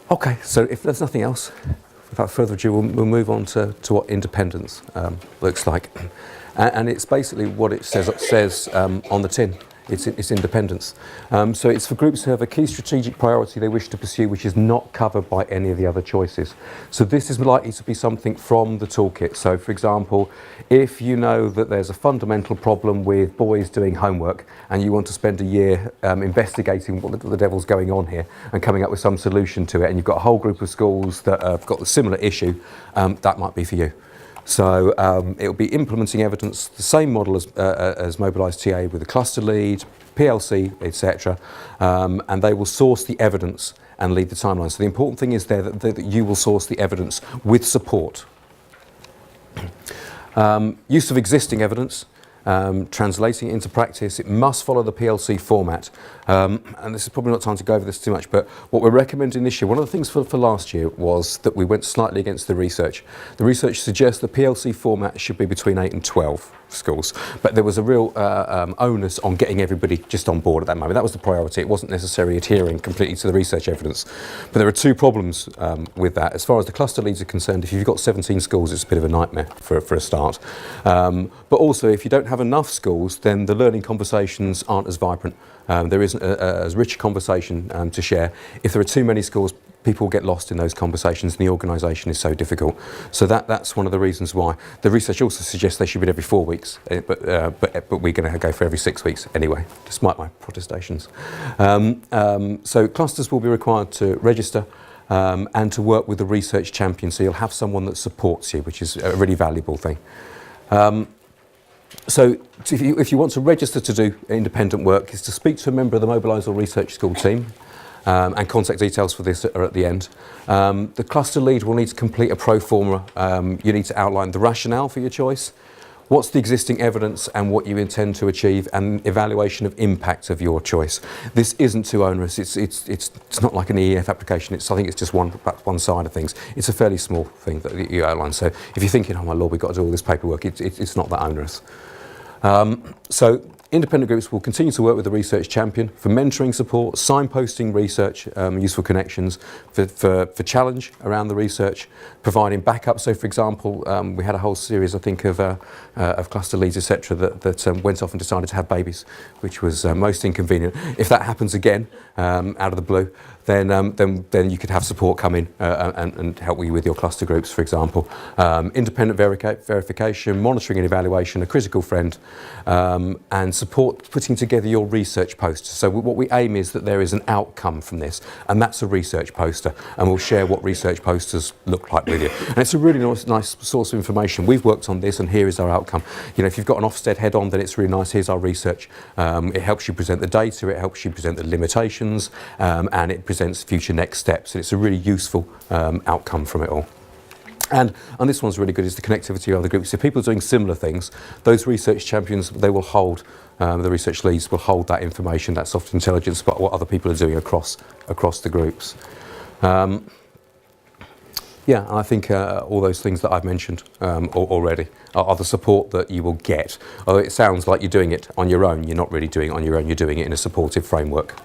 Okay, so if there's nothing else, without further ado, we'll move on to what independence looks like. And it's basically what it says on the tin. It's independence. So it's for groups who have a key strategic priority they wish to pursue which is not covered by any of the other choices. So this is likely to be something from the toolkit. So for example, if you know that there's a fundamental problem with boys doing homework and you want to spend a year investigating what the devil's going on here and coming up with some solution to it, and you've got a whole group of schools that have got a similar issue, that might be for you. So it will be implementing evidence, the same model as Mobilise TA with a cluster lead, PLC, etc. And they will source the evidence and lead the timeline. So the important thing is there that you will source the evidence with support. Use of existing evidence. Translating it into practice, it must follow the PLC format. And this is probably not time to go over this too much, but what we're recommending this year, one of the things for last year was that we went slightly against the research. The research suggests the PLC format should be between 8 and 12 schools, but there was a real onus on getting everybody just on board at that moment. That was the priority. It wasn't necessarily adhering completely to the research evidence. But there are two problems with that. As far as the cluster leads are concerned, if you've got 17 schools, it's a bit of a nightmare for a start. But also, if you don't have enough schools, then the learning conversations aren't as vibrant. There isn't as rich a conversation to share. If there are too many schools, people get lost in those conversations and the organisation is so difficult. So that's one of the reasons why. The research also suggests they should be every 4 weeks, but we're going to go for every 6 weeks anyway, despite my protestations. So clusters will be required to register and to work with the research champion, so you'll have someone that supports you, which is a really valuable thing. So if you want to register to do independent work, is to speak to a member of the Mobilise or Research School team, and contact details for this are at the end. The cluster lead will need to complete a pro forma. You need to outline the rationale for your choice, what's the existing evidence and what you intend to achieve, and evaluation of impact of your choice. This isn't too onerous. It's not like an EEF application. I think it's just one side of things. It's a fairly small thing that you outline. So if you're thinking, oh my lord, we've got to do all this paperwork, it's not that onerous. So independent groups will continue to work with the research champion for mentoring support, signposting research, useful connections, for challenge around the research, providing backup. So for example, we had a whole series, I think, of cluster leads, etc., that went off and decided to have babies, which was most inconvenient. If that happens again, out of the blue, then you could have support come in and help you with your cluster groups, for example. Independent verification, monitoring and evaluation, a critical friend, and support putting together your research poster. So what we aim is that there is an outcome from this, and that's a research poster, and we'll share what research posters look like with you. And it's a really nice source of information. We've worked on this, and here is our outcome. You know, if you've got an Ofsted head-on, then it's really nice. Here's our research. It helps you present the data, it helps you present the limitations, and it presents future next steps. And it's a really useful outcome from it all. And this one's really good, is the connectivity of other groups. If people are doing similar things, those research champions, they will hold, the research leads will hold that information, that soft intelligence about what other people are doing across the groups. Yeah, and I think all those things that I've mentioned already are the support that you will get. Although it sounds like you're doing it on your own, you're not really doing it on your own, you're doing it in a supportive framework.